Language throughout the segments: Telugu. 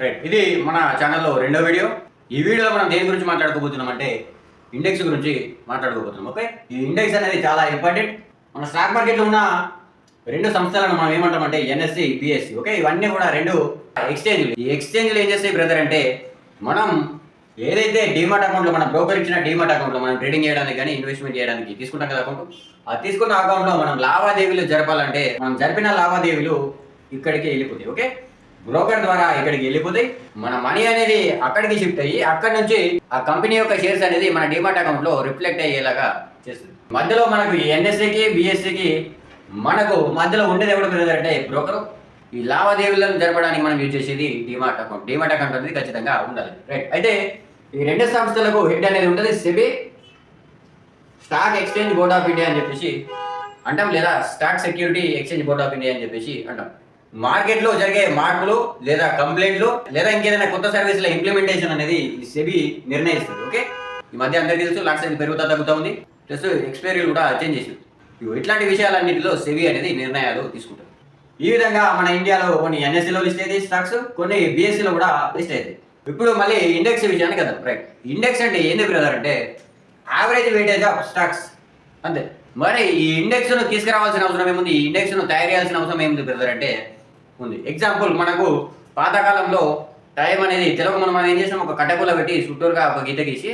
రైట్, ఇది మన ఛానల్లో రెండో వీడియో. ఈ వీడియోలో మనం దేని గురించి మాట్లాడుకోబోతున్నాం అంటే ఇండెక్స్ గురించి మాట్లాడుకోబోతున్నాం. ఓకే, ఈ ఇండెక్స్ అనేది చాలా ఇంపార్టెంట్. మన స్టాక్ మార్కెట్లో ఉన్న రెండు సంస్థలను మనం ఏమంటామంటే ఎన్ఎస్సి, బిఎస్సి. ఓకే, ఇవన్నీ కూడా రెండు ఎక్స్చేంజ్లు. ఈ ఎక్స్చేంజ్లు ఏం చేస్తాయి బ్రదర్ అంటే, మనం ఏదైతే డీమాట్ అకౌంట్లో మన బ్రోకర్ ఇచ్చిన డీమాట్ అకౌంట్లో మనం ట్రేడింగ్ చేయడానికి కానీ ఇన్వెస్ట్మెంట్ చేయడానికి తీసుకుంటాం కదా అకౌంట్, ఆ తీసుకున్న అకౌంట్లో మనం లావాదేవీలు జరపాలంటే మనం జరిపిన లావాదేవీలు ఇక్కడికి వెళ్ళిపోతాయి. ఓకే, బ్రోకర్ ద్వారా ఇక్కడికి వెళ్ళిపోతాయి. మన మనీ అనేది అక్కడికి షిఫ్ట్ అయ్యి అక్కడి నుంచి ఆ కంపెనీ యొక్క షేర్స్ అనేది మన డిమాట్ అకౌంట్ లో రిఫ్లెక్ట్ అయ్యేలాగా చేస్తుంది. మధ్యలో మనకు ఎన్ఎస్సికి, బిఎస్సికి మనకు మధ్యలో ఉండేది ఎవరు బ్రదర్ అంటే బ్రోకర్. ఈ లావాదేవీలను జరపడానికి మనం యూజ్ చేసేది డిమాట్ అకౌంట్. డిమాట్ అకౌంట్ అనేది ఖచ్చితంగా ఉండాలి. రైట్, అయితే ఈ రెండు సంస్థలకు హెడ్ అనేది ఉంటుంది SEBI, stock exchange board of India అని చెప్పేసి అంటాం, లేదా stock security exchange board of India అని చెప్పేసి అంటాం. మార్కెట్లో జరిగే మార్పులు లేదా కంప్లైంట్లు లేదా ఇంకేదైనా కొత్త సర్వీసుల ఇంప్లిమెంటేషన్ అనేది సెబీ నిర్ణయిస్తుంది. ఓకే, ఈ మధ్య అందరికీ తెలుసు లాట్ సైజ్ పెరుగుతా తగ్గుతూ ఉంది, ప్లస్ ఎక్స్పైరీలు కూడా చేంజ్ చేసింది. ఇట్లాంటి విషయాలన్నింటిలో సెబీ అనేది నిర్ణయాలు తీసుకుంటుంది. ఈ విధంగా మన ఇండియాలో కొన్ని ఎన్ఎస్సిలో లిస్ట్ అయితే స్టాక్స్, కొన్ని బిఎస్సిలో కూడా లిస్ట్ అవుతాయి. ఇప్పుడు మళ్ళీ ఇండెక్స్ విషయానికి కదా. రైట్, ఇండెక్స్ అంటే ఏంది బ్రదర్ అంటే యావరేజ్ వెయిటేజ్ ఆఫ్ స్టాక్స్ అంతే. మరి ఈ ఇండెక్స్ను తీసుకురావాల్సిన అవసరం ఏముంది, ఈ ఇండెక్స్ను తయారు చేయాల్సిన అవసరం ఏముంది బ్రదర్ అంటే ఉంది. ఎగ్జాంపుల్, మనకు పాతకాలంలో టైం అనేది తెలవక మనం ఏం చేసాం, ఒక కట్టెపుల్ల పెట్టి చుట్టూరుగా ఒక గీత గీసి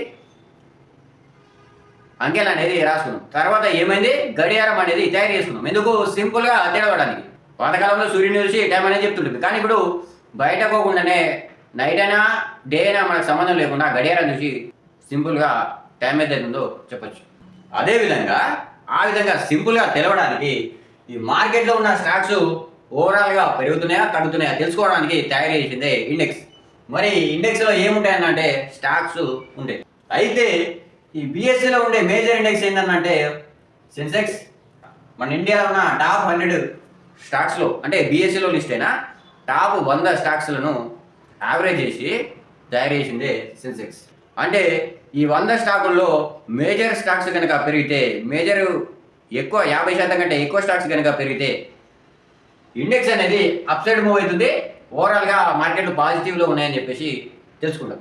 అంకెలు అనేది రాసుకున్నాం. తర్వాత ఏమైంది, గడియారం అనేది తయారు చేసుకున్నాం. ఎందుకు, సింపుల్గా తెలవడానికి. పాతకాలంలో సూర్యుని చూసి టైం అనేది చెప్తుంటుంది, కానీ ఇప్పుడు బయట పోకుండానే నైట్ అయినా డే అయినా మనకు సంబంధం లేకుండా గడియారం చూసి సింపుల్గా టైం ఎంత ఉందో చెప్పచ్చు. అదేవిధంగా ఆ విధంగా సింపుల్గా తెలవడానికి ఈ మార్కెట్లో ఉన్న స్టాక్స్ ఓవరాల్గా పెరుగుతున్నాయా తగ్గుతున్నాయా తెలుసుకోవడానికి తయారు చేసిందే ఇండెక్స్. మరి ఇండెక్స్లో ఏముంటాయనంటే స్టాక్స్ ఉంటాయి. అయితే ఈ బిఎస్సిలో ఉండే మేజర్ ఇండెక్స్ ఏంటంటే సెన్సెక్స్. మన ఇండియాలో ఉన్న టాప్ 100 స్టాక్స్లో అంటే బిఎస్సిలో లిస్ట్ అయినా టాప్ 100 స్టాక్స్లను యావరేజ్ చేసి తయారు చేసిందే సెన్సెక్స్. అంటే ఈ 100 స్టాకుల్లో మేజర్ స్టాక్స్ కనుక పెరిగితే, మేజర్ ఎక్కువ 50% కంటే ఎక్కువ స్టాక్స్ కనుక పెరిగితే ఇండెక్స్ అనేది అప్ సైడ్ మూవ్ అవుతుంది. ఓవరాల్గా మార్కెట్లు పాజిటివ్లో ఉన్నాయని చెప్పేసి తెలుసుకుంటాం.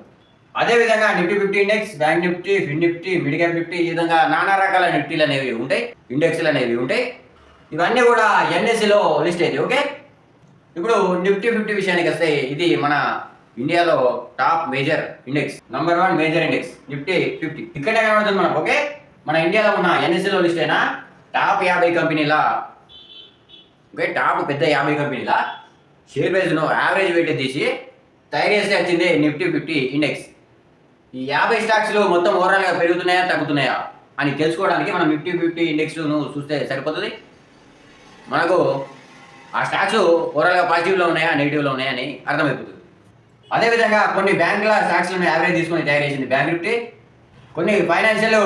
అదేవిధంగా నిఫ్టీ 50 ఇండెక్స్, బ్యాంక్ నిఫ్టీ, ఫిన్ నిఫ్టీ, మిడ్ క్యాప్ నిఫ్టీ, ఈ విధంగా నానా రకాల నిఫ్టీలు అనేవి ఉంటాయి, ఇండెక్స్లు అనేవి ఉంటాయి. ఇవన్నీ కూడా ఎన్ఎస్సిలో లిస్ట్ అయింది. ఓకే, ఇప్పుడు నిఫ్టీ 50 విషయానికి వస్తే ఇది మన ఇండియాలో top major index, number 1 major index Nifty 50. ఇక్కడే కనబడుతుంది మనకు. ఓకే, మన ఇండియాలో ఉన్న ఎన్ఎస్సిలో లిస్ట్ అయిన టాప్ 50 కంపెనీల, ఓకే, టాప్ పెద్ద 50 కంపెనీల షేర్ ప్రైస్ను యావరేజ్ వెయిట్ తీసి తయారు చేస్తే వచ్చింది నిఫ్టీ 50 ఇండెక్స్. ఈ 50 స్టాక్స్లు మొత్తం ఓవరాల్గా పెరుగుతున్నాయా తగ్గుతున్నాయా అని తెలుసుకోవడానికి మనం నిఫ్టీ 50 ఇండెక్స్ను చూస్తే సరిపోతుంది. మనకు ఆ స్టాక్స్ ఓవరాల్గా పాజిటివ్లో ఉన్నాయా నెగిటివ్లో ఉన్నాయా అని అర్థమైపోతుంది. అదేవిధంగా కొన్ని బ్యాంకుల స్టాక్స్లను యావరేజ్ తీసుకొని తయారు చేసింది బ్యాంక్ నిఫ్టీ. కొన్ని ఫైనాన్షియల్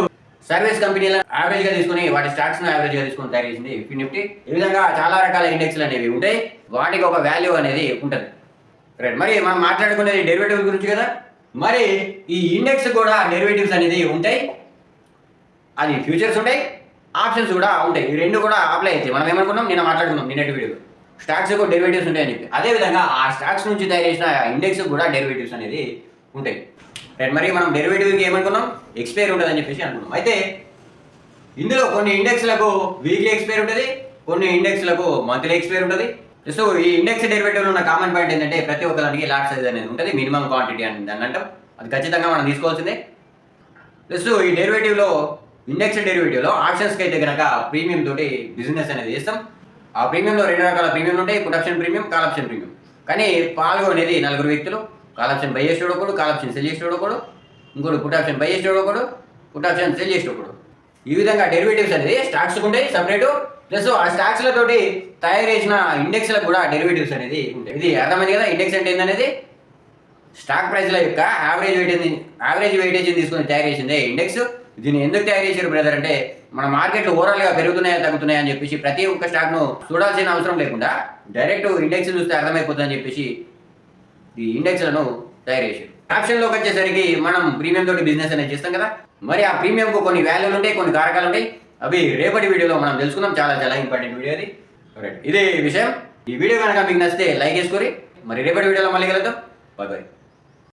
సర్వీస్ కంపెనీలను యావరేజ్గా తీసుకుని వాటి స్టాక్స్ను యావరేజ్గా తీసుకొని తయారు చేసింది ఫిన్ నిఫ్టీ. ఈ విధంగా చాలా రకాల ఇండెక్స్లు అనేవి ఉంటాయి, వాటికి ఒక వాల్యూ అనేది ఉంటుంది. రైట్, మరి మనం మాట్లాడుకునేది డెరివేటివ్స్ గురించి కదా. మరి ఈ ఇండెక్స్ కూడా డెరివేటివ్స్ అనేది ఉంటాయి, అది ఫ్యూచర్స్ ఉంటాయి, ఆప్షన్స్ కూడా ఉంటాయి. ఈ రెండు కూడా అప్లై అవుతాయి. మనం ఏమనుకున్నాం, నిన్న మాట్లాడుకున్నాం నిన్నటి వీడియోలో స్టాక్స్కు డెరివేటివ్స్ ఉంటాయని చెప్పి. అదేవిధంగా ఆ స్టాక్స్ నుంచి తయారు చేసిన ఇండెక్స్ కూడా డెరివేటివ్స్ అనేది ఉంటాయి. రైట్, మరి మనం డెరివేటివ్కి ఏమనుకున్నాం, ఎక్స్పైర్ ఉంటుందని చెప్పేసి అనుకున్నాం. అయితే ఇందులో కొన్ని ఇండెక్స్లకు వీక్లీ ఎక్స్పైర్ ఉంటుంది, కొన్ని ఇండెక్స్లకు మంత్లీ ఎక్స్పైర్ ఉంటుంది. సో ఈ ఇండెక్స్ డెరివేటివ్లో ఉన్న కామన్ పాయింట్ ఏంటంటే ప్రతి ఒక్కదానికి లాట్ సైజ్ అనేది ఉంటుంది, మినిమం క్వాంటిటీ అని దాన్ని అంటాం. అది ఖచ్చితంగా మనం తీసుకోవాల్సిందే. ప్లస్ ఈ డెరివేటివ్లో, ఇండెక్స్ డెరివేటివ్లో ఆప్షన్స్కి అయితే కనుక ప్రీమియం తోటి బిజినెస్ అనేది చేస్తాం. ఆ ప్రీమియంలో 2 రకాల ప్రీమియం ఉంటాయి, put option premium, call option premium. కానీ పాల్గొనేది 4 వ్యక్తులు. కాల్ ఆప్షన్ బై చేసేవాడు ఒకడు, కాల్ ఆప్షన్ సెల్ చేసేవాడు ఒకడు, ఇంకోటి పుట్ ఆప్షన్ బై చేసేవాడు ఒకడు, పుట్ ఆప్షన్ సెల్ చేసేవాడు ఒకడు. ఈ విధంగా డెరివేటివ్స్ అనేది స్టాక్స్కి ఉంటాయి సపరేటు. ప్లస్ ఆ స్టాక్స్లతోటి తయారు చేసిన ఇండెక్స్లకు కూడా డెరివేటివ్స్ అనేది ఉంటాయి. ఇది అర్థమైంది కదా. ఇండెక్స్ అంటే ఏంటనేది స్టాక్ ప్రైస్ల యొక్క యావరేజ్ వెయిటేజ్ తీసుకొని తయారు చేసిందే ఇండెక్స్. దీన్ని ఎందుకు తయారు చేశారు బ్రదర్ అంటే మన మార్కెట్లు ఓవరాల్గా పెరుగుతున్నాయా తగ్గుతున్నాయా అని చెప్పేసి ప్రతి ఒక్క స్టాక్ను చూడాల్సిన అవసరం లేకుండా డైరెక్ట్ ఇండెక్స్ చూస్తే అర్థమైపోతుందని చెప్పేసి ఈ ఇండెక్స్లను తయారు చేశారు. ఆప్షన్లోకి వచ్చేసరికి మనం ప్రీమియం తోటి బిజినెస్ అనేది చేస్తాం కదా. మరి ఆ ప్రీమియంకు కొన్ని వాల్యూలు ఉంటాయి, కొన్ని కారకాలు ఉంటాయి. అవి రేపటి వీడియోలో మనం తెలుసుకుందాం. చాలా చాలా ఇంపార్టెంట్ వీడియో అది. ఇదే విషయం. ఈ వీడియో కనుక మీకు నచ్చితే లైక్ చేసుకోరి. మరి రేపటి వీడియోలో మళ్ళీ కలుద్దాం. Bye bye.